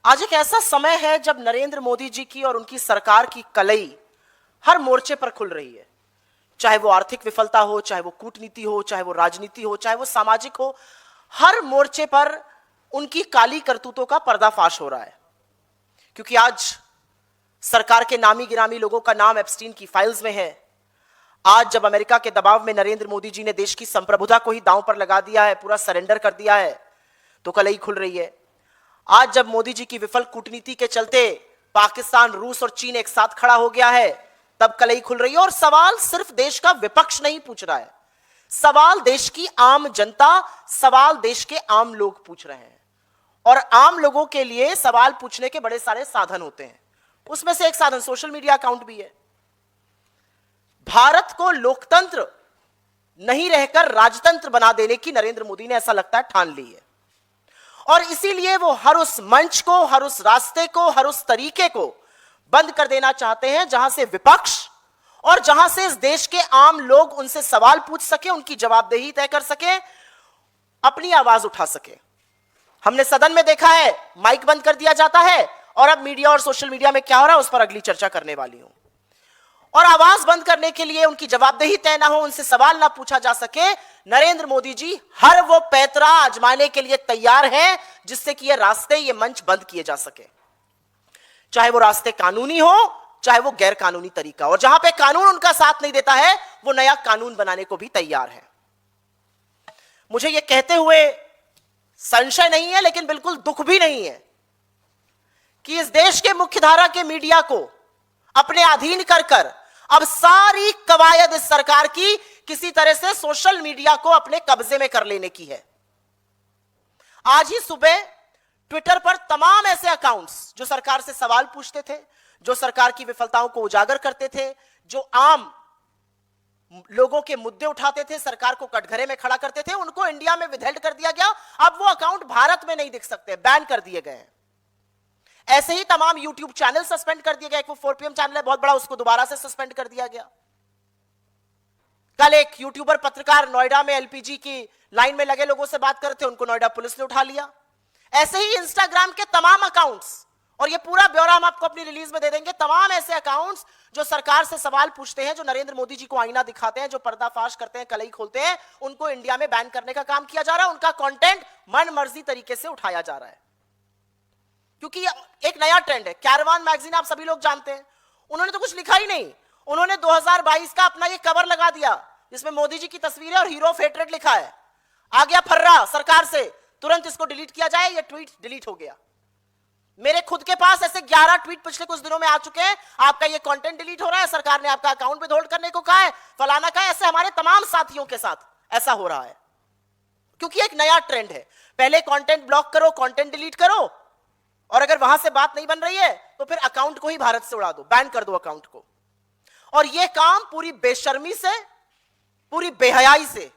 आज एक ऐसा समय है जब नरेंद्र मोदी जी की और उनकी सरकार की कलई हर मोर्चे पर खुल रही है। चाहे वो आर्थिक विफलता हो, चाहे वो कूटनीति हो, चाहे वो राजनीति हो, चाहे वो सामाजिक हो, हर मोर्चे पर उनकी काली करतूतों का पर्दाफाश हो रहा है। क्योंकि आज सरकार के नामी गिरामी लोगों का नाम एप्स्टीन की फाइल्स में है। आज जब अमेरिका के दबाव में नरेंद्र मोदी जी ने देश की संप्रभुता को ही दांव पर लगा दिया है, पूरा सरेंडर कर दिया है, तो कलई खुल रही है। आज जब मोदी जी की विफल कूटनीति के चलते पाकिस्तान, रूस और चीन एक साथ खड़ा हो गया है, तब कलई खुल रही है। और सवाल सिर्फ देश का विपक्ष नहीं पूछ रहा है, सवाल देश की आम जनता, सवाल देश के आम लोग पूछ रहे हैं। और आम लोगों के लिए सवाल पूछने के बड़े सारे साधन होते हैं, उसमें से एक साधन सोशल मीडिया अकाउंट भी है। भारत को लोकतंत्र नहीं रहकर राजतंत्र बना देने की नरेंद्र मोदी ने ऐसा लगता है ठान ली है। और इसीलिए वो हर उस मंच को, हर उस रास्ते को, हर उस तरीके को बंद कर देना चाहते हैं जहां से विपक्ष और जहां से इस देश के आम लोग उनसे सवाल पूछ सके, उनकी जवाबदेही तय कर सके, अपनी आवाज उठा सके। हमने सदन में देखा है माइक बंद कर दिया जाता है, और अब मीडिया और सोशल मीडिया में क्या हो रहा है उस पर अगली चर्चा करने वाली हूं। और आवाज बंद करने के लिए, उनकी जवाबदेही तय ना हो, उनसे सवाल ना पूछा जा सके, नरेंद्र मोदी जी हर वो पैतरा आजमाने के लिए तैयार हैं जिससे कि ये रास्ते, ये मंच बंद किए जा सके। चाहे वो रास्ते कानूनी हो, चाहे वो गैर कानूनी तरीका। और जहां पे कानून उनका साथ नहीं देता है, वो नया कानून बनाने को भी तैयार है। मुझे ये कहते हुए संशय नहीं है, लेकिन बिल्कुल दुख भी नहीं है कि इस देश के मुख्यधारा के मीडिया को अपने अधीन कर अब सारी कवायद इस सरकार की किसी तरह से सोशल मीडिया को अपने कब्जे में कर लेने की है। आज ही सुबह ट्विटर पर तमाम ऐसे अकाउंट्स जो सरकार से सवाल पूछते थे, जो सरकार की विफलताओं को उजागर करते थे, जो आम लोगों के मुद्दे उठाते थे, सरकार को कटघरे में खड़ा करते थे, उनको इंडिया में विदहेल्ड कर दिया गया। अब वो अकाउंट भारत में नहीं दिख सकते, बैन कर दिए गए हैं। ऐसे ही तमाम यूट्यूब चैनल सस्पेंड कर दिए गए। एक वो 4 PM चैनल है बहुत बड़ा, उसको दोबारा से सस्पेंड कर दिया गया। कल एक यूट्यूबर पत्रकार नोएडा में एलपीजी की लाइन में लगे लोगों से बात कर रहे थे, उनको नोएडा पुलिस ने उठा लिया। ऐसे ही इंस्टाग्राम के तमाम अकाउंट्स, और ये पूरा ब्यौरा हम आपको अपनी रिलीज में दे देंगे, तमाम ऐसे अकाउंट्स जो सरकार से सवाल पूछते हैं, जो नरेंद्र मोदी जी को आईना दिखाते हैं, जो पर्दाफाश करते हैं, कलई खोलते हैं, उनको इंडिया में बैन करने का काम किया जा रहा है। उनका कंटेंट मन मर्जी तरीके से उठाया जा रहा है। क्योंकि एक नया ट्रेंड है, कैरवान मैगजीन आप सभी लोग जानते हैं, उन्होंने तो कुछ लिखा ही नहीं। उन्होंने 2022 का अपना ये कवर लगा दिया जिसमें मोदी जी की तस्वीर है और हीरो ऑफ हेट्रेड लिखा है। आ गया फर्रा सरकार से, तुरंत इसको डिलीट किया जाए। ये ट्वीट डिलीट हो गया। मेरे खुद के पास ऐसे 11 ट्वीट पिछले कुछ दिनों में आ चुके हैं, आपका ये कंटेंट डिलीट हो रहा है, सरकार ने आपका अकाउंट भी होल्ड करने को कहा है, फलाना कहा है। ऐसे हमारे तमाम साथियों के साथ ऐसा हो रहा है, क्योंकि एक नया ट्रेंड है। पहले कंटेंट ब्लॉक करो, कंटेंट डिलीट करो, और अगर वहां से बात नहीं बन रही है तो फिर अकाउंट को ही भारत से उड़ा दो, बैन कर दो अकाउंट को। और यह काम पूरी बेशर्मी से, पूरी बेहयाई से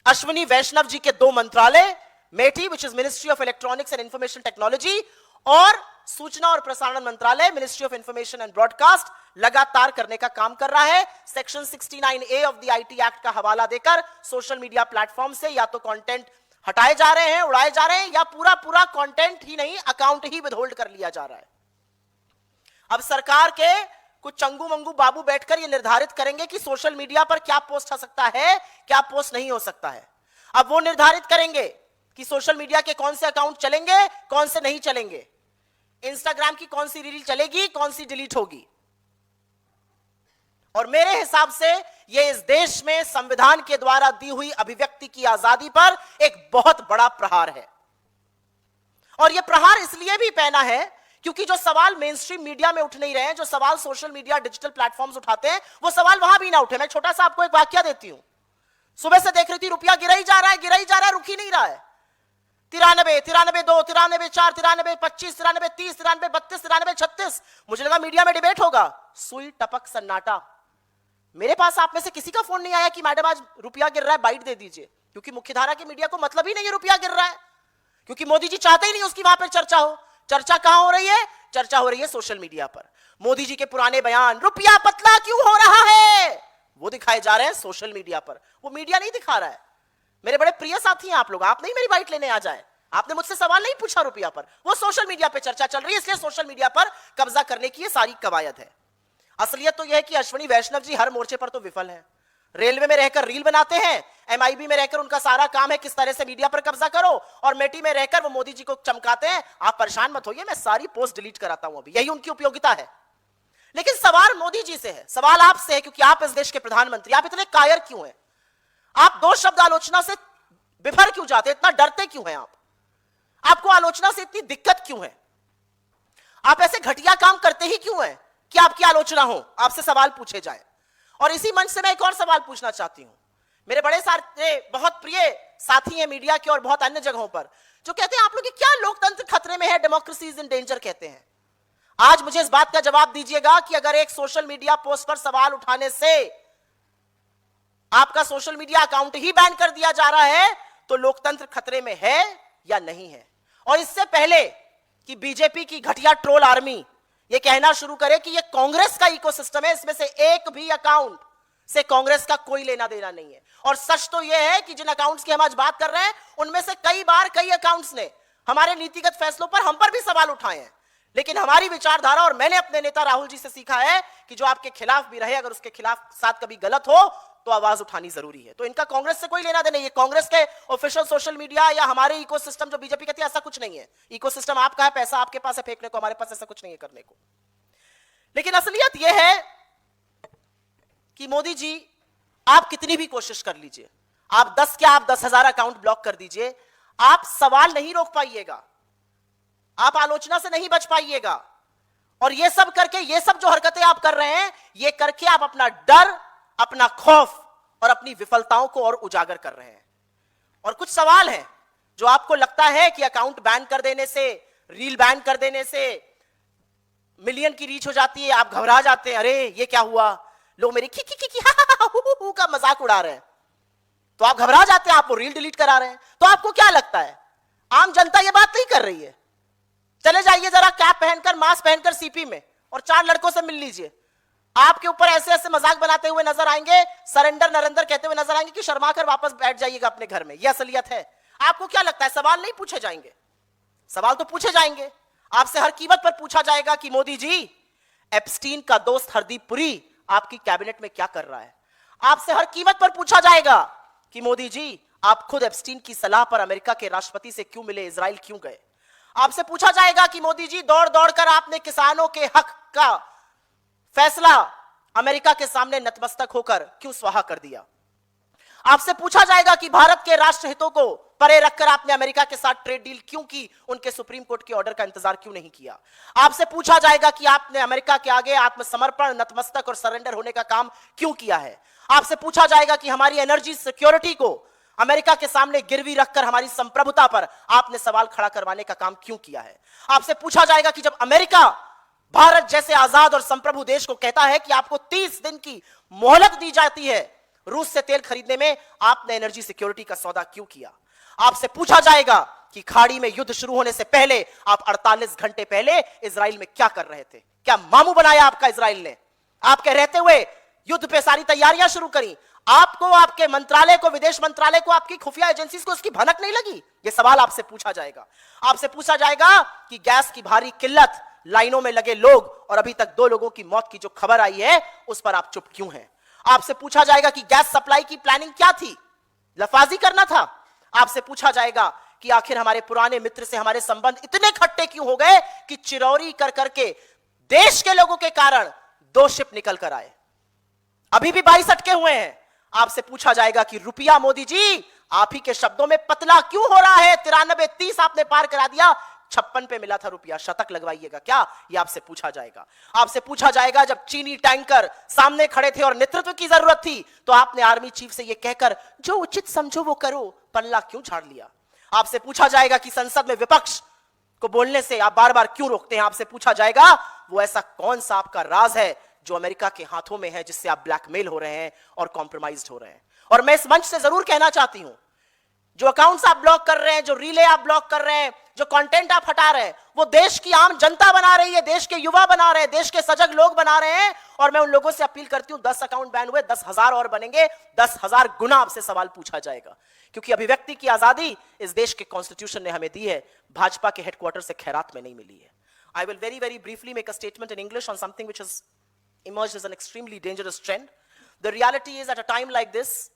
अश्विनी वैष्णव जी के 2 मंत्रालय, MeitY which is ministry of electronics and information technology, और सूचना और प्रसारण मंत्रालय ministry of information and broadcast, लगातार करने का काम कर रहा है। Section 69A of the IT act का हवाला देकर सोशल मीडिया प्लेटफॉर्म से या तो कंटेंट हटाए जा रहे हैं, उड़ाए जा रहे हैं, या पूरा पूरा कंटेंट ही नहीं, अकाउंट ही विदहोल्ड कर लिया जा रहा है। अब सरकार के कुछ चंगू मंगू बाबू बैठकर ये निर्धारित करेंगे कि सोशल मीडिया पर क्या पोस्ट आ सकता है, क्या पोस्ट नहीं हो सकता है। अब वो निर्धारित करेंगे कि सोशल मीडिया के कौन से अकाउंट चलेंगे, कौन से नहीं चलेंगे, इंस्टाग्राम की कौन सी रील चलेगी, कौन सी डिलीट होगी। और मेरे हिसाब से यह इस देश में संविधान के द्वारा दी हुई अभिव्यक्ति की आजादी पर एक बहुत बड़ा प्रहार है। और यह प्रहार इसलिए भी पहना है क्योंकि जो सवाल मेन स्ट्रीम मीडिया में उठ नहीं रहे हैं, जो सवाल सोशल मीडिया, डिजिटल प्लेटफॉर्म्स उठाते हैं, वो सवाल वहां भी ना उठे। मैं छोटा सा आपको एक वाक्य देती हूं। सुबह से देख रही थी, रुपया गिरा ही जा रहा है, गिरा ही जा रहा है, रुक ही नहीं रहा है। 93, 93, 2, 93, 4, 93, 25, 93, 30, 93, 32, 93, 36। मुझे लगा मीडिया में डिबेट होगा, सुई टपक सन्नाटा। मेरे पास आप में से किसी का फोन नहीं आया कि मैडम आज रुपया गिर रहा है, बाइट दे दीजिए, क्योंकि मुख्यधारा की मीडिया को मतलब ही नहीं है रुपया गिर रहा है, क्योंकि मोदी जी चाहते ही नहीं उसकी वहां पर चर्चा हो। चर्चा कहां हो रही है? चर्चा हो रही है सोशल मीडिया पर। मोदी जी के पुराने बयान, रुपया पतला क्यों हो रहा है, वो दिखाए जा रहे हैं सोशल मीडिया पर। वो मीडिया नहीं दिखा रहा है। मेरे बड़े प्रिय साथी हैं आप लोग, आप नहीं मेरी बाइट लेने आ जाए, आपने मुझसे सवाल नहीं पूछा रुपया पर, वो सोशल मीडिया पे चर्चा चल रही है, इसलिए सोशल मीडिया पर कब्जा करने की ये सारी कवायद है। असलियत तो यह है कि अश्विनी वैष्णव जी हर मोर्चे पर तो विफल है। रेलवे में रहकर रील बनाते हैं, एमआईबी में रहकर उनका सारा काम है किस तरह से मीडिया पर कब्जा करो, और मेटी में रहकर वो मोदी जी को चमकाते हैं। आप परेशान मत होइए, मैं सारी पोस्ट डिलीट कराता हूं, अभी यही उनकी उपयोगिता है। लेकिन सवाल मोदी जी से है, सवाल आपसे है, क्योंकि आप इस देश के प्रधानमंत्री। आप इतने कायर क्यों हैं? आप दो शब्द आलोचना से बिफर क्यों जाते, इतना डरते क्यों हैं आप? आपको आलोचना से इतनी दिक्कत क्यों है? आप ऐसे घटिया काम करते ही क्यों हैं कि आपकी आलोचना हो, आपसे सवाल पूछे जाए? और इसी मंच से मैं एक और सवाल पूछना चाहती हूं। मेरे बड़े सारे बहुत प्रिय साथी हैं मीडिया के और बहुत अन्य जगहों पर, जो कहते हैं आप लोग क्या लोकतंत्र खतरे में है, डेमोक्रेसी इज इन डेंजर कहते हैं। आज मुझे इस बात का जवाब दीजिएगा कि अगर एक सोशल मीडिया पोस्ट पर सवाल उठाने से आपका सोशल मीडिया अकाउंट ही बैन कर दिया जा रहा है, तो लोकतंत्र खतरे में है या नहीं है? और इससे पहले कि बीजेपी की घटिया ट्रोल आर्मी ये कहना शुरू करे कि ये कांग्रेस का इकोसिस्टम है, इसमें से एक भी अकाउंट से कांग्रेस का कोई लेना देना नहीं है। और सच तो यह है कि जिन अकाउंट्स की हम आज बात कर रहे हैं, उनमें से कई बार कई अकाउंट्स ने हमारे नीतिगत फैसलों पर हम पर भी सवाल उठाए हैं। लेकिन हमारी विचारधारा, और मैंने अपने नेता राहुल जी से सीखा है कि जो आपके खिलाफ भी रहे, अगर उसके खिलाफ साथ कभी गलत हो तो आवाज उठानी जरूरी है। तो इनका कांग्रेस से कोई लेना देना नहीं है। कांग्रेस के ऑफिशियल सोशल मीडिया या हमारे इकोसिस्टम जो बीजेपी कहती है, ऐसा कुछ नहीं है। इकोसिस्टम आपका है, पैसा आपके पास है फेंकने को, हमारे पास ऐसा कुछ नहीं है करने को। लेकिन असलियत यह है कि मोदी जी, आप कितनी भी कोशिश कर लीजिए, आप 10 क्या आप 10,000 अकाउंट ब्लॉक कर दीजिए, आप सवाल नहीं रोक पाइएगा, आप आलोचना से नहीं बच पाइएगा। और ये सब करके, ये सब जो हरकतें आप कर रहे हैं, ये करके आप अपना डर, अपना खौफ और अपनी विफलताओं को और उजागर कर रहे हैं। और कुछ सवाल हैं जो आपको लगता है कि अकाउंट बैन कर देने से, रील बैन कर देने से मिलियन की रीच हो जाती है, आप घबरा जाते हैं, अरे ये क्या हुआ, लोग मेरी खी खी खी खी हु का मजाक उड़ा रहे हैं, तो आप घबरा जाते हैं, आप वो रील डिलीट करा रहे हैं। तो आपको क्या लगता है आम जनता ये बात नहीं कर रही है? चले जाइए जरा कैप पहनकर, मास्क पहनकर सीपी में और 4 लड़कों से मिल लीजिए, आपके ऊपर ऐसे ऐसे मजाक बनाते हुए नजर आएंगे, सरेंडर नरेंद्र कहते हुए नजर आएंगे कि शर्मा कर वापस बैठ जाइएगा अपने घर में। यह असलियत है। आपको क्या लगता है सवाल नहीं पूछे जाएंगे? सवाल तो पूछे जाएंगे। आपसे हर कीमत पर पूछा जाएगा कि मोदी जी, एप्स्टीन का दोस्त हरदीप पुरी आपकी कैबिनेट में क्या कर रहा है? आपसे हर कीमत पर पूछा जाएगा कि मोदी जी, आप खुद एप्स्टीन की सलाह पर अमेरिका के राष्ट्रपति से क्यों मिले, इजराइल क्यों गए? आपसे पूछा जाएगा कि मोदी जी, दौड़ दौड़ कर आपने किसानों के हक का फैसला अमेरिका के सामने नतमस्तक होकर क्यों स्वाहा कर दिया? आपसे पूछा जाएगा कि भारत के राष्ट्र हितों को परे रखकर आपने अमेरिका के साथ ट्रेड डील क्यों की, उनके सुप्रीम कोर्ट के ऑर्डर का इंतजार क्यों नहीं किया? आपसे पूछा जाएगा कि आपने अमेरिका के आगे आत्मसमर्पण, नतमस्तक और सरेंडर होने का काम क्यों किया है? आपसे पूछा जाएगा कि हमारी एनर्जी सिक्योरिटी को अमेरिका के सामने गिरवी रखकर हमारी संप्रभुता पर आपने सवाल खड़ा करवाने का काम क्यों किया है? आपसे पूछा जाएगा कि जब अमेरिका भारत जैसे आजाद और संप्रभु देश को कहता है कि आपको 30 दिन की मोहलत दी जाती है रूस से तेल खरीदने में, आपने एनर्जी सिक्योरिटी का सौदा क्यों किया? आपसे पूछा जाएगा कि खाड़ी में युद्ध शुरू होने से पहले आप 48 घंटे पहले इजराइल में क्या कर रहे थे? क्या मामू बनाया आपका इजराइल ने? आपके रहते हुए युद्ध पे सारी तैयारियां शुरू करी, आपको, आपके मंत्रालय को, विदेश मंत्रालय को, आपकी खुफिया एजेंसीज को उसकी भनक नहीं लगी? यह सवाल आपसे पूछा जाएगा। आपसे पूछा जाएगा कि गैस की भारी किल्लत, लाइनों में लगे लोग और अभी तक 2 लोगों की मौत की जो खबर आई है उस पर आप चुप क्यों हैं? आपसे पूछा जाएगा कि गैस सप्लाई की प्लानिंग क्या थी? लफाजी करना था? आपसे पूछा जाएगा कि आखिर हमारे पुराने मित्र से हमारे संबंध इतने खट्टे क्यों हो गए कि चिरौरी कर करके देश के लोगों के कारण 2 शिप निकल कर आए, अभी भी 22 अटके हुए हैं। आपसे पूछा जाएगा कि रुपया, मोदी जी, आप ही के शब्दों में पतला क्यों हो रहा है? 93-30 आपने पार करा दिया, 56 पे मिला था रुपया, शतक लगवाइएगा क्या? ये आपसे पूछा जाएगा। आपसे पूछा जाएगा जब चीनी टैंकर सामने खड़े थे और नेतृत्व की जरूरत थी, तो आपने आर्मी चीफ से ये कहकर जो उचित समझो वो करो, पल्ला क्यों झाड़ लिया? आपसे पूछा जाएगा कि संसद में विपक्ष को बोलने से आप बार बार क्यों रोकते हैं? आपसे पूछा जाएगा वो ऐसा कौन सा आपका राज है जो अमेरिका के हाथों में है, जिससे आप ब्लैकमेल हो रहे हैं और कॉम्प्रोमाइज्ड हो रहे हैं? और मैं इस मंच से जरूर कहना चाहती हूं, जो अकाउंट्स आप ब्लॉक कर रहे हैं, जो रीले आप ब्लॉक कर रहे हैं, जो कंटेंट आप हटा रहे हैं, वो देश की आम जनता बना रही है, देश के युवा बना रहे हैं, देश के सजग लोग बना रहे हैं। और मैं उन लोगों से अपील करती हूं, 10 अकाउंट बैन हुए, 10,000 और बनेंगे, 10,000 गुना आपसे सवाल पूछा जाएगा, क्योंकि अभिव्यक्ति की आजादी इस देश के कॉन्स्टिट्यूशन ने हमें दी है, भाजपा के हेडक्वार्टर से खैरात में नहीं मिली है। I will very, very briefly make a statement in English on something which has emerged as an extremely dangerous trend. The reality is, at a time like this,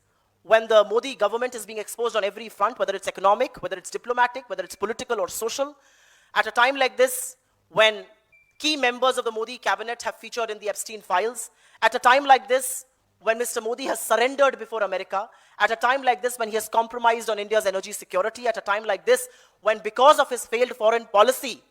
when the Modi government is being exposed on every front, whether it's economic, whether it's diplomatic, whether it's political or social, at a time like this, when key members of the Modi cabinet have featured in the Epstein files, at a time like this, when Mr. Modi has surrendered before America, at a time like this, when he has compromised on India's energy security, at a time like this, when because of his failed foreign policy,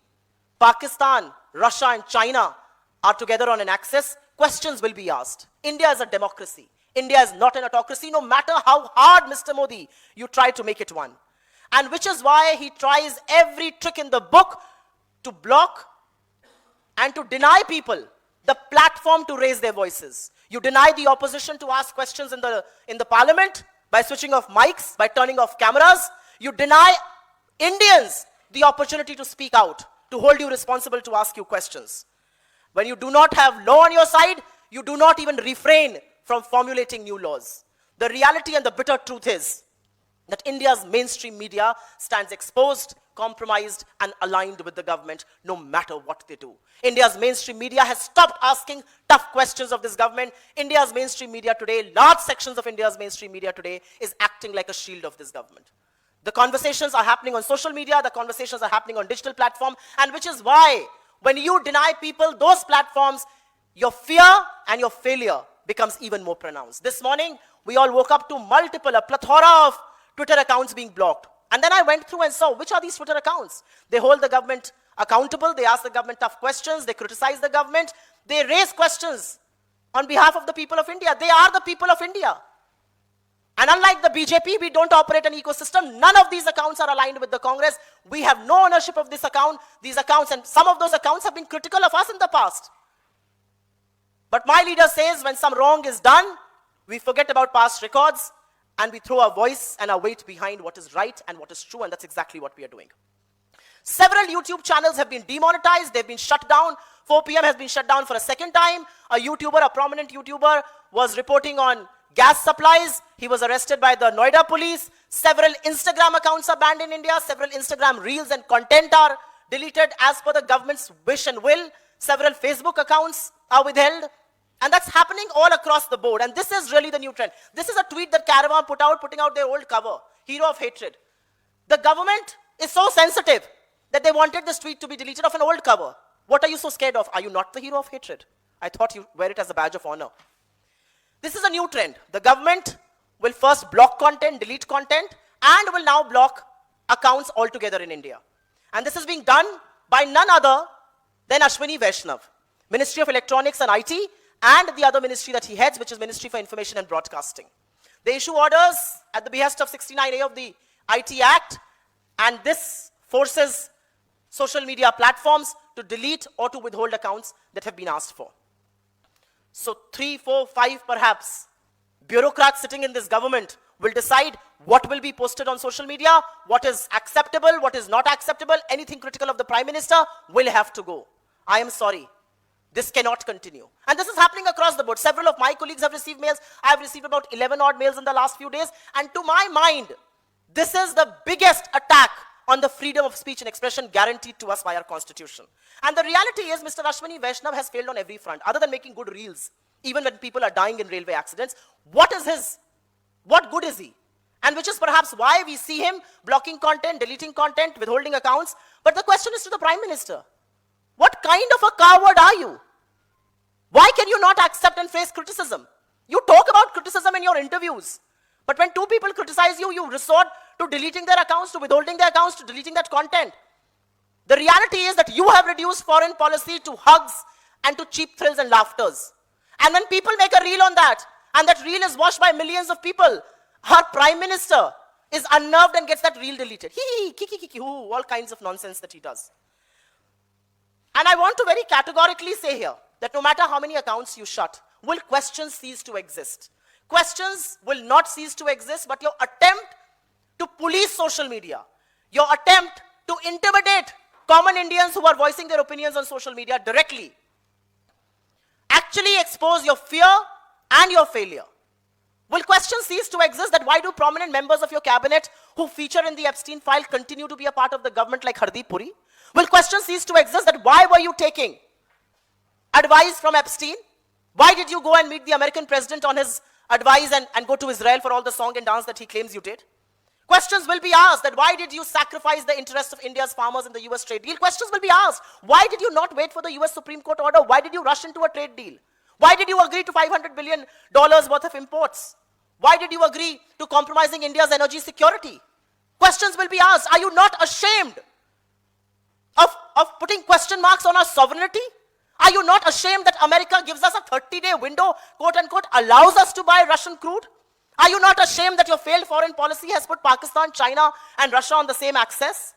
Pakistan, Russia and China are together on an axis, questions will be asked. India is a democracy. India is not an autocracy, no matter how hard, Mr. Modi, you try to make it one. And which is why he tries every trick in the book to block and to deny people the platform to raise their voices. You deny the opposition to ask questions in the parliament by switching off mics, by turning off cameras. You deny Indians the opportunity to speak out, to hold you responsible, to ask you questions. When you do not have law on your side, you do not even refrain from formulating new laws. The reality and the bitter truth is that India's mainstream media stands exposed, compromised, and aligned with the government no matter what they do. India's mainstream media has stopped asking tough questions of this government. India's mainstream media today, large sections of India's mainstream media today, is acting like a shield of this government. The conversations are happening on social media, the conversations are happening on digital platform, and which is why when you deny people those platforms, your fear and your failure becomes even more pronounced. This morning, we all woke up to a plethora of Twitter accounts being blocked. And then I went through and saw, which are these Twitter accounts? They hold the government accountable, they ask the government tough questions, they criticize the government, they raise questions on behalf of the people of India. They are the people of India. And unlike the BJP, we don't operate an ecosystem. None of these accounts are aligned with the Congress. We have no ownership of this account, these accounts, and some of those accounts have been critical of us in the past. But my leader says when some wrong is done, we forget about past records and we throw our voice and our weight behind what is right and what is true, and that's exactly what we are doing. Several YouTube channels have been demonetized, they've been shut down. 4 p.m. has been shut down for a second time. A prominent YouTuber was reporting on gas supplies. He was arrested by the Noida police. Several Instagram accounts are banned in India. Several Instagram reels and content are deleted as per the government's wish and will. Several Facebook accounts are withheld. And that's happening all across the board. And this is really the new trend. This is a tweet that Caravan put out, putting out their old cover, Hero of Hatred. The government is so sensitive that they wanted this tweet to be deleted of an old cover. What are you so scared of? Are you not the hero of hatred? I thought you wear it as a badge of honor. This is a new trend. The government will first block content, delete content, and will now block accounts altogether in India. And this is being done by none other than Ashwini Vaishnav, Ministry of Electronics and IT, and the other ministry that he heads, which is Ministry for Information and Broadcasting. They issue orders at the behest of 69A of the IT Act, and this forces social media platforms to delete or to withhold accounts that have been asked for. So 3, 4, 5 perhaps bureaucrats sitting in this government will decide what will be posted on social media, what is acceptable, what is not acceptable. Anything critical of the Prime Minister will have to go. I am sorry. This cannot continue. And this is happening across the board. Several of my colleagues have received mails. I have received about 11 odd mails in the last few days. And to my mind, this is the biggest attack on the freedom of speech and expression guaranteed to us by our constitution. And the reality is, Mr. Ashwini Vaishnav has failed on every front, other than making good reels, even when people are dying in railway accidents. What good is he? And which is perhaps why we see him blocking content, deleting content, withholding accounts. But the question is to the Prime Minister, what kind of a coward are you? Why can you not accept and face criticism? You talk about criticism in your interviews. But when two people criticize you, you resort to deleting their accounts, to withholding their accounts, to deleting that content. The reality is that you have reduced foreign policy to hugs and to cheap thrills and laughters. And when people make a reel on that, and that reel is watched by millions of people, our Prime Minister is unnerved and gets that reel deleted. All kinds of nonsense that he does. And I want to very categorically say here that no matter how many accounts you shut, will questions cease to exist? Questions will not cease to exist, but your attempt to police social media, your attempt to intimidate common Indians who are voicing their opinions on social media directly, actually expose your fear and your failure. Will questions cease to exist that why do prominent members of your cabinet who feature in the Epstein file continue to be a part of the government like Hardeep Puri? Will questions cease to exist that why were you taking advice from Epstein? Why did you go and meet the American president on his advice and go to Israel for all the song and dance that he claims you did? Questions will be asked that why did you sacrifice the interests of India's farmers in the US trade deal? Questions will be asked. Why did you not wait for the US Supreme Court order? Why did you rush into a trade deal? Why did you agree to $500 billion worth of imports? Why did you agree to compromising India's energy security? Questions will be asked. Are you not ashamed of putting question marks on our sovereignty? Are you not ashamed that America gives us a 30-day window, quote unquote, allows us to buy Russian crude? Are you not ashamed that your failed foreign policy has put Pakistan, China, and Russia on the same axis?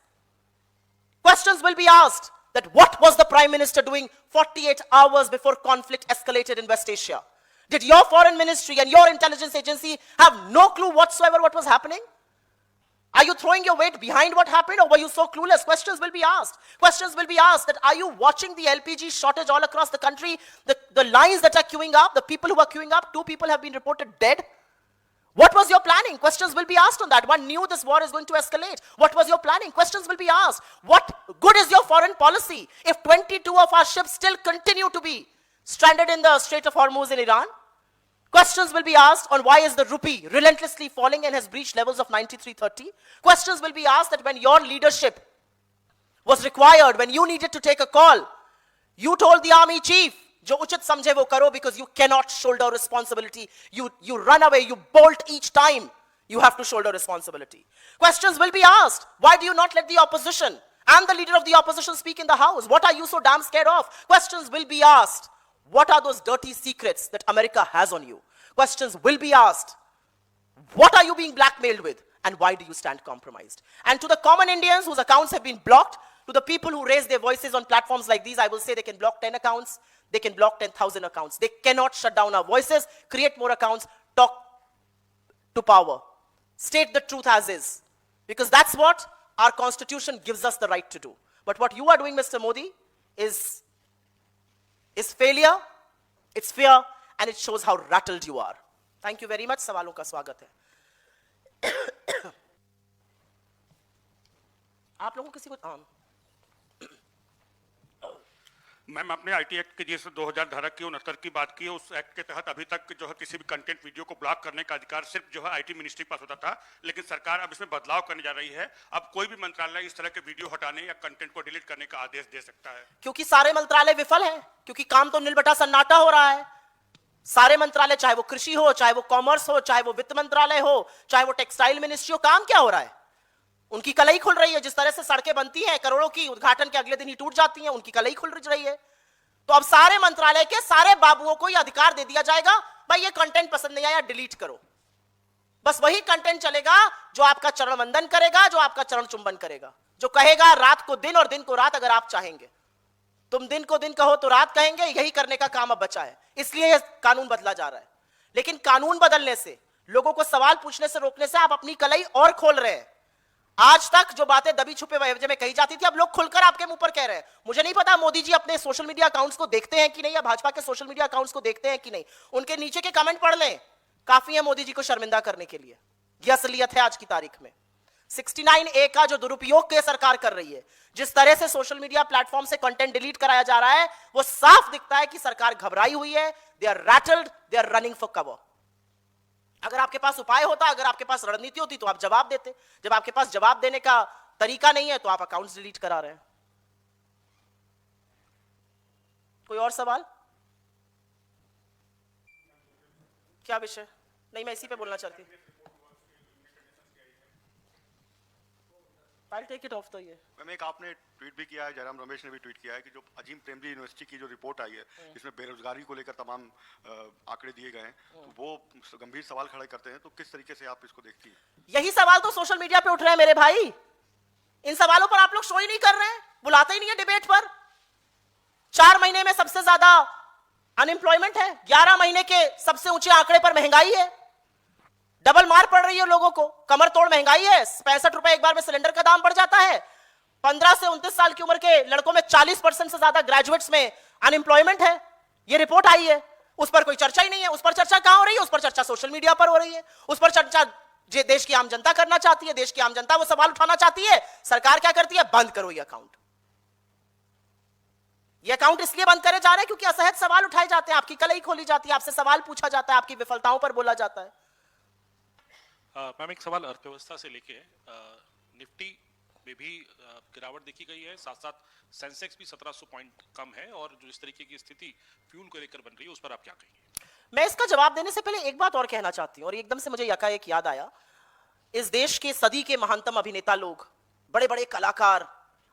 Questions will be asked that what was the Prime Minister doing 48 hours before conflict escalated in West Asia? Did your foreign ministry and your intelligence agency have no clue whatsoever what was happening? Are you throwing your weight behind what happened, or were you so clueless? Questions will be asked. Questions will be asked that are you watching the LPG shortage all across the country? The lines that are queuing up, the people who are queuing up, 2 people have been reported dead. What was your planning? Questions will be asked on that. One knew this war is going to escalate. What was your planning? Questions will be asked. What good is your foreign policy if 22 of our ships still continue to be stranded in the Strait of Hormuz in Iran? Questions will be asked on why is the rupee relentlessly falling and has breached levels of 93.30. Questions will be asked that when your leadership was required, when you needed to take a call, you told the army chief, jo uchit samjhe wo karo, because you cannot shoulder responsibility. You run away, you bolt each time you have to shoulder responsibility. Questions will be asked. Why do you not let the opposition and the leader of the opposition speak in the House? What are you so damn scared of? Questions will be asked. What are those dirty secrets that America has on you? Questions will be asked. What are you being blackmailed with? And why do you stand compromised? And to the common Indians whose accounts have been blocked, to the people who raise their voices on platforms like these, I will say they can block 10 accounts, they can block 10,000 accounts. They cannot shut down our voices, create more accounts, talk to power. State the truth as is. Because that's what our constitution gives us the right to do. But what you are doing, Mr. Modi, is failure, it's fear, and it shows how rattled you are. Thank you very much. सवालों का स्वागत है. आप लोगों किसी को ma'am आपने IT act की जैसे 2000 धारा की 69 की बात की है, उस एक्ट के तहत अभी तक जो है किसी भी कंटेंट वीडियो को ब्लॉक करने का अधिकार सिर्फ जो है आईटी मिनिस्ट्री के पास होता था, लेकिन सरकार अब इसमें बदलाव करने जा रही है. अब कोई भी मंत्रालय इस तरह के वीडियो हटाने या कंटेंट को डिलीट करने का आदेश दे सकता है. क्योंकि सारे मंत्रालय विफल हैं, क्योंकि काम तो नीलबटा सन्नाटा हो रहा है. सारे मंत्रालय, चाहे वो कृषि हो, चाहे वो कॉमर्स हो, चाहे वो वित्त मंत्रालय हो, चाहे वो टेक्सटाइल मिनिस्ट्री हो, काम क्या हो रहा है? उनकी कलई खुल रही है. जिस तरह से सड़कें बनती हैं करोड़ों की, उद्घाटन के अगले दिन ही टूट जाती हैं, उनकी कलई खुल रही है. तो अब सारे मंत्रालय के सारे बाबुओं को यह अधिकार दे दिया जाएगा, भाई ये कंटेंट पसंद नहीं आया डिलीट करो. बस वही कंटेंट चलेगा जो आपका चरण वंदन करेगा, जो आपका चरण चुंबन करेगा, जो कहेगा रात को दिन और दिन को रात. अगर आप चाहेंगे तुम दिन को दिन कहो तो रात कहेंगे, यही करने का काम अब बचा है. इसलिए यह कानून बदला जा रहा है. लेकिन कानून बदलने से, लोगों को सवाल पूछने से रोकने से आप अपनी कलई और खोल रहे हैं. आज तक जो बातें दबी छुपे वजह में कही जाती थी, अब लोग खुलकर आपके मुंह पर कह रहे हैं. मुझे नहीं पता मोदी जी अपने सोशल मीडिया अकाउंट्स को देखते हैं कि नहीं, या भाजपा के सोशल मीडिया अकाउंट्स को देखते हैं कि नहीं. उनके नीचे के कमेंट पढ़ लें, काफी है मोदी जी को शर्मिंदा करने के लिए. यह असलियत है आज की तारीख में. 69A का जो दुरुपयोग के सरकार कर रही है, जिस तरह से सोशल मीडिया प्लेटफॉर्म से कंटेंट डिलीट कराया जा रहा है, वो साफ दिखता है कि सरकार घबराई हुई है. They are rattled, they are running for cover. अगर आपके पास उपाय होता, अगर आपके पास रणनीति होती तो आप जवाब देते. जब आपके पास जवाब देने का तरीका नहीं है तो आप अकाउंट्स डिलीट करा रहे हैं. कोई और सवाल? क्या विषय? नहीं, मैं इसी पे बोलना चाहती. I'll take it off तो ये. मैम एक आपने ट्वीट भी किया है, जयराम रमेश ने भी ट्वीट किया है कि जो अजीम प्रेमजी यूनिवर्सिटी की जो रिपोर्ट आई है, जिसमें बेरोजगारी को लेकर तमाम आंकड़े दिए गए हैं, तो वो गंभीर सवाल खड़े करते हैं. तो किस तरीके से आप इसको देखती हैं? यही सवाल तो सोशल मीडिया पे उठ रहे हैं मेरे भाई. इन सवालों पर आप लोग शो ही नहीं कर रहे हैं, बुलाते ही नहीं है डिबेट पर. 4 महीने में सबसे ज्यादा अनएम्प्लॉयमेंट है, 11 महीने के सबसे ऊंचे आंकड़े पर महंगाई है, डबल मार पड़ रही है लोगों को, कमर तोड़ महंगाई है, 65 रुपए एक बार में सिलेंडर का दाम बढ़ जाता है। 15 से 29 साल की उम्र के लड़कों में 40% से ज्यादा ग्रेजुएट्स में अनएम्प्लॉयमेंट है। ये रिपोर्ट आई है, उस पर कोई चर्चा ही नहीं है। उस पर चर्चा कहां हो रही है? उस पर चर्चा सोशल मीडिया पर हो रही है। उस पर चर्चा जो देश की आम जनता करना चाहती है, देश की आम जनता वो सवाल उठाना चाहती है। सरकार क्या करती है? बंद करो ये अकाउंट। ये अकाउंट इसलिए बंद करे जा रहे हैं क्योंकि असहज सवाल उठाए जाते हैं, आपकी कलई खोली जाती है, आपसे सवाल पूछा जाता है, आपकी विफलताओं पर बोला जाता है। मैम एक सवाल अर्थव्यवस्था से लेके निफ्टी में भी गिरावट देखी गई है, साथ साथ सेंसेक्स भी 1700 पॉइंट कम है, और जो इस तरीके की स्थिति फ्यूल को लेकर बन रही है उस पर आप क्या कहेंगे? मैं इसका जवाब देने से पहले एक बात और कहना चाहती हूं, और एकदम से मुझे यकायक याद आया। इस देश के सदी के महानतम अभिनेता लोग, बड़े बड़े कलाकार,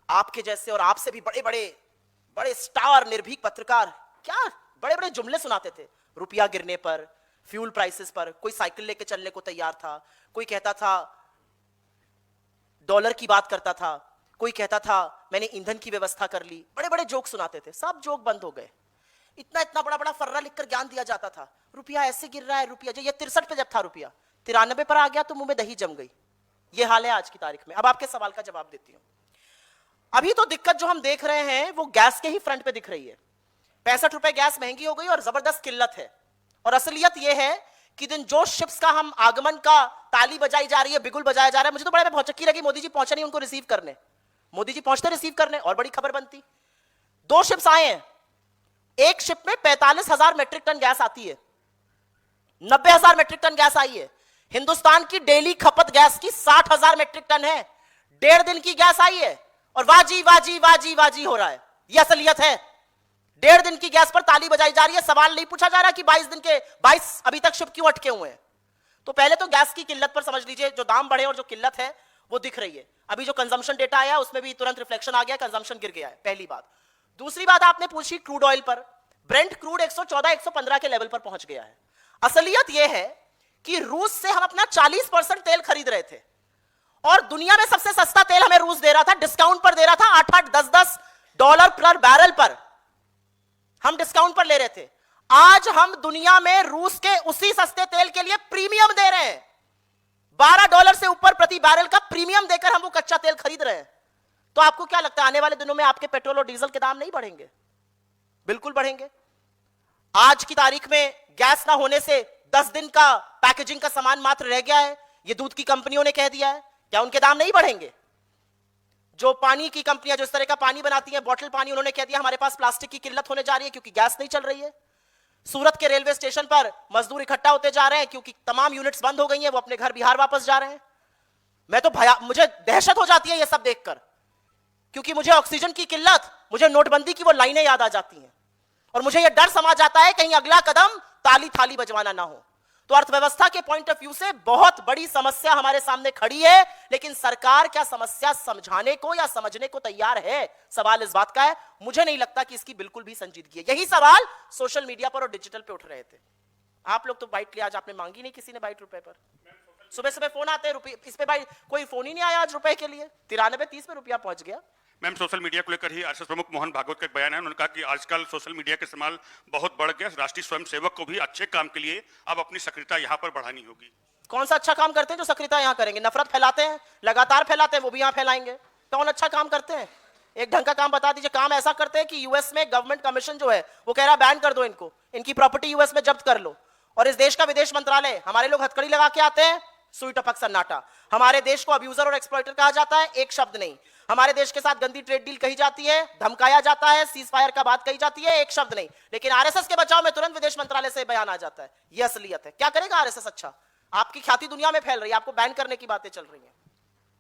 आपके जैसे और आपसे भी बड़े बड़े बड़े स्टार निर्भीक पत्रकार, क्या बड़े बड़े जुमले सुनाते थे रुपया गिरने पर, फ्यूल प्राइसेस पर। कोई साइकिल लेके चलने को तैयार था, कोई कहता था डॉलर की बात करता था, कोई कहता था मैंने ईंधन की व्यवस्था कर ली। बड़े बड़े जोक सुनाते थे, सब जोक बंद हो गए। इतना इतना बड़ा बड़ा फर्रा लिखकर ज्ञान दिया जाता था, रुपया ऐसे गिर रहा है, रुपया जो ये 63 पे जब था रुपया 93 पर आ गया तो मुंह में दही जम गई। ये हाल है आज की तारीख में। अब आपके सवाल का जवाब देती हूं। अभी तो दिक्कत जो हम देख रहे हैं वो गैस के ही फ्रंट पे दिख रही है। 65 रुपए गैस महंगी हो गई और जबरदस्त किल्लत है। और असलियत यह है कि दिन जो शिप्स का हम आगमन का ताली बजाई जा रही है, बिगुल बजाया जा रहा है, मुझे तो बड़े भौचक्की लगी मोदी जी पहुंचे नहीं उनको रिसीव करने। मोदी जी पहुंचते रिसीव करने और बड़ी खबर बनती। 2 शिप्स आए हैं, एक शिप में 45,000 मेट्रिक टन गैस आती है, 90,000 मेट्रिक टन गैस आई है। हिंदुस्तान की डेली खपत गैस की 60,000 मेट्रिक टन है। 1.5 दिन की गैस आई है और वाजी वाजी वाजी वाजी हो रहा है। यह असलियत है। 1.5 दिन की गैस पर ताली बजाई जा रही है। सवाल नहीं पूछा जा रहा कि 22 दिन के 22 अभी तक शिप क्यों अटके हुए हैं। तो पहले तो गैस की किल्लत पर समझ लीजिए, जो दाम बढ़े और जो किल्लत है वो दिख रही है। अभी जो कंजम्पशन डेटा आया उसमें भी तुरंत रिफ्लेक्शन आ गया, कंजम्पशन गिर गया है, पहली बात। दूसरी बात आपने पूछी क्रूड ऑयल पर। ब्रेंट क्रूड 114-115 के लेवल पर पहुंच गया है। असलियत यह है कि रूस से हम अपना 40% तेल खरीद रहे थे और दुनिया में सबसे सस्ता तेल हमें रूस दे रहा था, डिस्काउंट पर दे रहा था। 8-8, 10-10 डॉलर पर बैरल पर हम डिस्काउंट पर ले रहे थे। आज हम दुनिया में रूस के उसी सस्ते तेल के लिए प्रीमियम दे रहे हैं। $12 से ऊपर प्रति बैरल का प्रीमियम देकर हम वो कच्चा तेल खरीद रहे हैं। तो आपको क्या लगता है आने वाले दिनों में आपके पेट्रोल और डीजल के दाम नहीं बढ़ेंगे? बिल्कुल बढ़ेंगे। आज की तारीख में गैस ना होने से 10 दिन का पैकेजिंग का सामान मात्र रह गया है, ये दूध की कंपनियों ने कह दिया है। क्या उनके दाम नहीं बढ़ेंगे? जो पानी की कंपनियां जो इस तरह का पानी बनाती हैं, बॉटल पानी, उन्होंने कह दिया हमारे पास प्लास्टिक की किल्लत होने जा रही है क्योंकि गैस नहीं चल रही है। सूरत के रेलवे स्टेशन पर मजदूर इकट्ठा होते जा रहे हैं क्योंकि तमाम यूनिट्स बंद हो गई हैं, वो अपने घर बिहार वापस जा रहे हैं। मैं तो मुझे दहशत हो जाती है ये सब देखकर, क्योंकि मुझे ऑक्सीजन की किल्लत, मुझे नोटबंदी की वो लाइनें याद आ जाती हैं और मुझे ये डर समा जाता है कहीं अगला कदम ताली थाली बजवाना ना हो। तो अर्थव्यवस्था के पॉइंट ऑफ व्यू से बहुत बड़ी समस्या हमारे सामने खड़ी है, लेकिन सरकार क्या समस्या समझाने को या समझने को तैयार है? सवाल इस बात का है। मुझे नहीं लगता कि इसकी बिल्कुल भी संजीदगी है। यही सवाल सोशल मीडिया पर और डिजिटल पे उठ रहे थे। आप लोग तो बाइट लिया, आज आपने मांगी नहीं किसी ने बाइट रुपए पर। सुबह सुबह फोन आते हैं रुपए इस पे, भाई कोई फोन ही नहीं आया आज रुपए के लिए। 93-30 पे रुपया पहुंच गया। मैम सोशल मीडिया को लेकर ही आरएसएस प्रमुख मोहन भागवत का एक बयान है। उन्होंने कहा कि आजकल सोशल मीडिया का इस्तेमाल बहुत बढ़ गया, राष्ट्रीय स्वयंसेवक को भी अच्छे काम के लिए अब अपनी सक्रियता यहाँ पर बढ़ानी होगी। कौन सा अच्छा काम करते हैं जो सक्रियता यहाँ करेंगे? नफरत फैलाते हैं, लगातार फैलाते हैं, वो भी यहाँ फैलाएंगे। कौन अच्छा काम करते हैं? एक ढंग का काम बता दीजिए। काम ऐसा करते हैं कि यूएस में गवर्नमेंट कमीशन जो है वो कह रहा बैन कर दो इनको, इनकी प्रॉपर्टी यूएस में जब्त कर लो। और इस देश का विदेश मंत्रालय, हमारे लोग हथकड़ी लगा के आते हैं, सुई टपक सन्नाटा। हमारे देश को अब्यूजर और एक्सप्लॉइटर कहा जाता है, एक शब्द नहीं। हमारे देश के साथ गंदी ट्रेड डील कही जाती है, धमकाया जाता है, सीज फायर का बात कही जाती है, एक शब्द नहीं। लेकिन आरएसएस के बचाव में तुरंत विदेश मंत्रालय से बयान आ जाता है। यह असलियत है। क्या करेगा आरएसएस? अच्छा, आपकी ख्याति दुनिया में फैल रही है, आपको बैन करने की बातें चल रही हैं।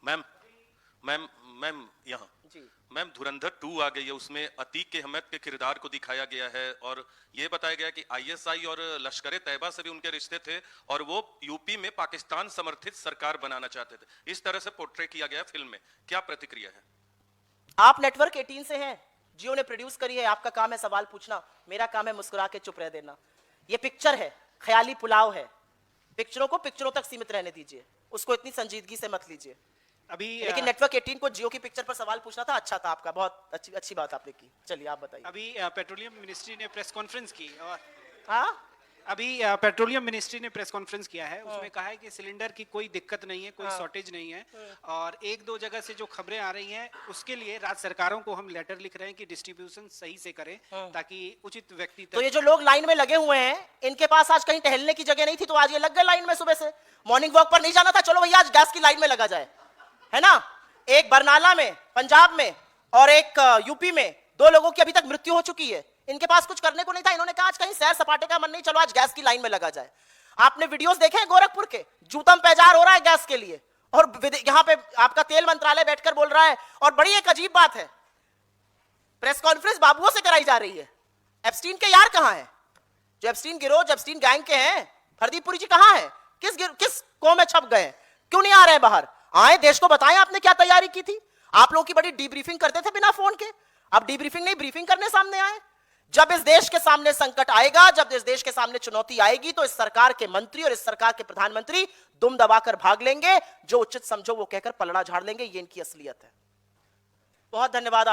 मैम यहाँ जी मैम धुरंधर 2 आ गई है, उसमें अतीक अहमद के किरदार को दिखाया गया है और ये बताया गया कि आईएसआई और लश्कर तैयबा से भी उनके रिश्ते थे और वो यूपी में पाकिस्तान समर्थित सरकार बनाना चाहते थे। इस तरह से पोर्ट्रे किया गया फिल्म में, क्या प्रतिक्रिया है? आप नेटवर्क 18 से हैं, जियो ने प्रोड्यूस करी है, आपका काम है सवाल पूछना, मेरा काम है मुस्कुरा के चुप रह देना। ये पिक्चर है, ख्याली पुलाव है। पिक्चरों को पिक्चरों तक सीमित रहने दीजिए, उसको इतनी संजीदगी से मत लीजिए। अभी लेकिन नेटवर्क 18 को जियो की पिक्चर पर सवाल पूछना था, अच्छा था आपका, बहुत अच्छी बात आपने की। चलिए आप बताइए। अभी पेट्रोलियम मिनिस्ट्री ने प्रेस कॉन्फ्रेंस की और हाँ अभी पेट्रोलियम मिनिस्ट्री ने प्रेस कॉन्फ्रेंस किया है, उसमें कहा है कि सिलेंडर की कोई दिक्कत नहीं है, कोई शॉर्टेज नहीं है, और एक दो जगह से जो खबरें आ रही हैं उसके लिए राज्य सरकारों को हम लेटर लिख रहे हैं कि डिस्ट्रीब्यूशन सही से करें ताकि उचित व्यक्ति तो ये जो लोग लाइन में लगे हुए हैं, इनके पास आज कहीं टहलने की जगह नहीं थी, तो आज ये लग गए लाइन में। सुबह से मॉर्निंग वॉक पर नहीं जाना था, चलो भैया आज गैस की लाइन में लगा जाए, है ना। एक बरनाला में पंजाब में और एक यूपी में 2 लोगों की अभी तक मृत्यु हो चुकी है। इनके पास कुछ करने को नहीं था, इन्होंने कहा आज कहीं सैर सपाटे का मन नहीं, चलो आज गैस की लाइन में लगा जाए। आपने वीडियोस देखे हैं गोरखपुर के, जूतम पैजार हो रहा है गैस के लिए, और यहां पे आपका तेल मंत्रालय बैठकर बोल रहा है। और बड़ी एक अजीब बात है, प्रेस कॉन्फ्रेंस बाबुओं से कराई जा रही है। एप्स्टीन के यार कहां हैं? जो एप्स्टीन गिरोह, जो एप्स्टीन गैंग के हैं, हरदीप पुरी जी कहां हैं? किस कौ में छप गए? क्यों नहीं आ रहे बाहर? आए, देश को बताएं आपने क्या तैयारी की थी। आप लोगों की बड़ी डीब्रीफिंग करते थे बिना फोन के, अब डीब्रीफिंग नहीं ब्रीफिंग करने सामने आए। जब इस देश के सामने संकट आएगा, जब इस देश के सामने चुनौती आएगी, तो इस सरकार के मंत्री और इस सरकार के प्रधानमंत्री दुम दबाकर भाग लेंगे, जो उचित समझो वो कहकर पलड़ा झाड़ लेंगे। ये इनकी असलियत है। बहुत धन्यवाद।